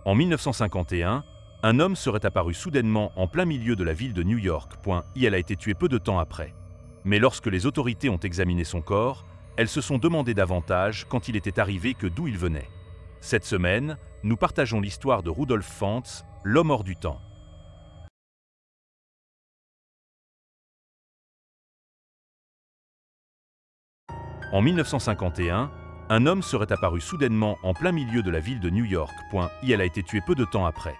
En 1951, un homme serait apparu soudainement en plein milieu de la ville de New York, et elle a été tuée peu de temps après. Mais lorsque les autorités ont examiné son corps, elles se sont demandé davantage quand il était arrivé que d'où il venait. Cette semaine, nous partageons l'histoire de Rudolf Fantz, l'homme hors du temps. En 1951, un homme serait apparu soudainement en plein milieu de la ville de New York, et elle a été tuée peu de temps après.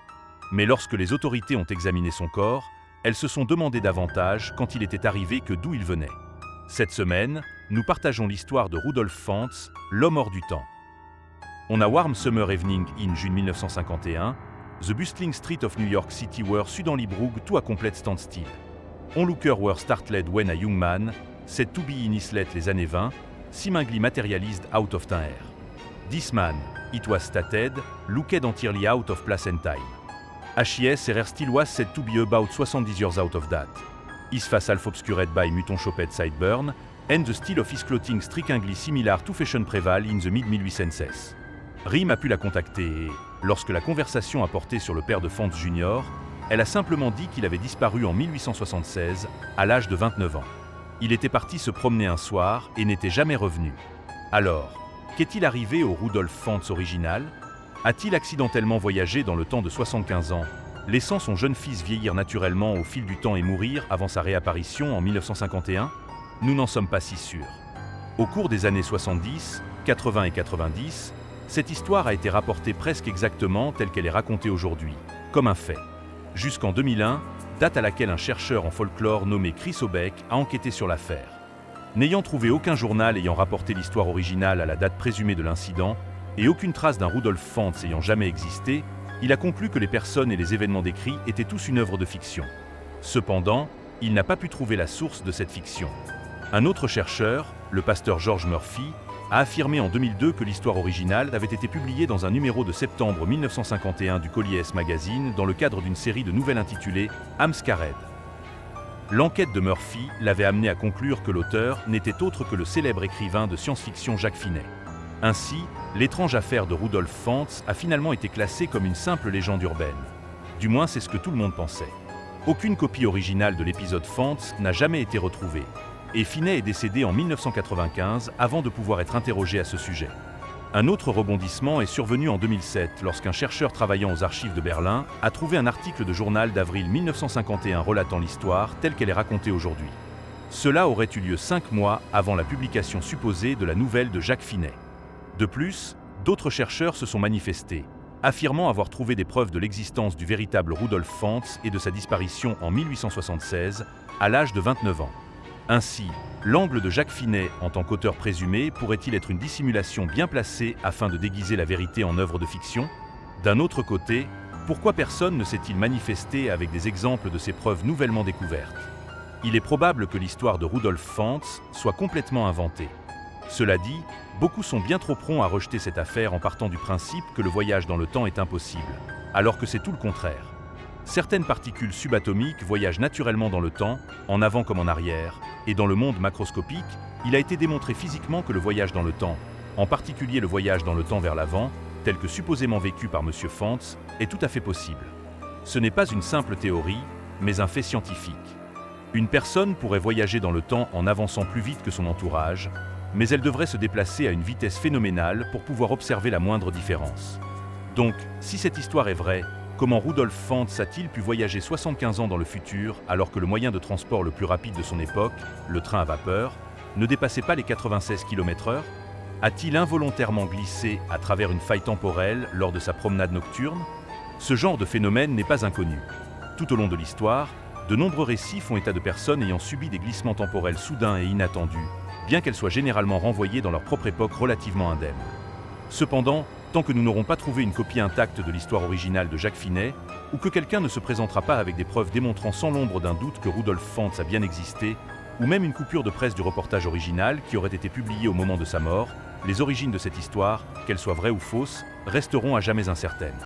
Mais lorsque les autorités ont examiné son corps, elles se sont demandé davantage quand il était arrivé que d'où il venait. Cette semaine, nous partageons l'histoire de Rudolf Fantz, l'homme hors du temps. On a warm summer evening in June 1951, the bustling street of New York City were suddenly brought to a complete standstill. Onlookers were startled when a young man, said to be in his late les années 20, seemingly materialized out of thin air. This man, it was stated, looked entirely out of place and time. HIS RR still was said to be about 70 years out of date. His face half obscured by mutton-shaped sideburn, and the style of his clothing strikingly similar to fashion prevail in the mid-1800s. Rim a pu la contacter et, lorsque la conversation a porté sur le père de Fantz Jr., elle a simplement dit qu'il avait disparu en 1876, à l'âge de 29 ans. Il était parti se promener un soir et n'était jamais revenu. Alors, qu'est-il arrivé au Rudolf Fantz original? A-t-il accidentellement voyagé dans le temps de 75 ans, laissant son jeune fils vieillir naturellement au fil du temps et mourir avant sa réapparition en 1951? Nous n'en sommes pas si sûrs. Au cours des années 70, 80 et 90, cette histoire a été rapportée presque exactement telle qu'elle est racontée aujourd'hui, comme un fait. Jusqu'en 2001, date à laquelle un chercheur en folklore nommé Chris Obeck a enquêté sur l'affaire. N'ayant trouvé aucun journal ayant rapporté l'histoire originale à la date présumée de l'incident, et aucune trace d'un Rudolf Fantz ayant jamais existé, il a conclu que les personnes et les événements décrits étaient tous une œuvre de fiction. Cependant, il n'a pas pu trouver la source de cette fiction. Un autre chercheur, le pasteur George Murphy, a affirmé en 2002 que l'histoire originale avait été publiée dans un numéro de septembre 1951 du Colliers Magazine dans le cadre d'une série de nouvelles intitulée « Amscared ». L'enquête de Murphy l'avait amené à conclure que l'auteur n'était autre que le célèbre écrivain de science-fiction Jacques Finet. Ainsi, l'étrange affaire de Rudolf Fantz a finalement été classée comme une simple légende urbaine. Du moins, c'est ce que tout le monde pensait. Aucune copie originale de l'épisode Fantz n'a jamais été retrouvée. Et Finet est décédé en 1995 avant de pouvoir être interrogé à ce sujet. Un autre rebondissement est survenu en 2007 lorsqu'un chercheur travaillant aux archives de Berlin a trouvé un article de journal d'avril 1951 relatant l'histoire telle qu'elle est racontée aujourd'hui. Cela aurait eu lieu 5 mois avant la publication supposée de la nouvelle de Jacques Finet. De plus, d'autres chercheurs se sont manifestés, affirmant avoir trouvé des preuves de l'existence du véritable Rudolf Fantz et de sa disparition en 1876, à l'âge de 29 ans. Ainsi, l'angle de Jacques Finet en tant qu'auteur présumé pourrait-il être une dissimulation bien placée afin de déguiser la vérité en œuvre de fiction? D'un autre côté, pourquoi personne ne s'est-il manifesté avec des exemples de ces preuves nouvellement découvertes? Il est probable que l'histoire de Rudolf Fantz soit complètement inventée. Cela dit, beaucoup sont bien trop prompts à rejeter cette affaire en partant du principe que le voyage dans le temps est impossible, alors que c'est tout le contraire. Certaines particules subatomiques voyagent naturellement dans le temps, en avant comme en arrière, et dans le monde macroscopique, il a été démontré physiquement que le voyage dans le temps, en particulier le voyage dans le temps vers l'avant, tel que supposément vécu par M. Fantz, est tout à fait possible. Ce n'est pas une simple théorie, mais un fait scientifique. Une personne pourrait voyager dans le temps en avançant plus vite que son entourage, mais elle devrait se déplacer à une vitesse phénoménale pour pouvoir observer la moindre différence. Donc, si cette histoire est vraie, comment Rudolf Fantz a-t-il pu voyager 75 ans dans le futur alors que le moyen de transport le plus rapide de son époque, le train à vapeur, ne dépassait pas les 96 km/h? A-t-il involontairement glissé à travers une faille temporelle lors de sa promenade nocturne? Ce genre de phénomène n'est pas inconnu. Tout au long de l'histoire, de nombreux récits font état de personnes ayant subi des glissements temporels soudains et inattendus, bien qu'elles soient généralement renvoyées dans leur propre époque relativement indemne. Cependant, tant que nous n'aurons pas trouvé une copie intacte de l'histoire originale de Jacques Finet, ou que quelqu'un ne se présentera pas avec des preuves démontrant sans l'ombre d'un doute que Rudolf Fantz a bien existé, ou même une coupure de presse du reportage original qui aurait été publié au moment de sa mort, les origines de cette histoire, qu'elles soient vraies ou fausses, resteront à jamais incertaines.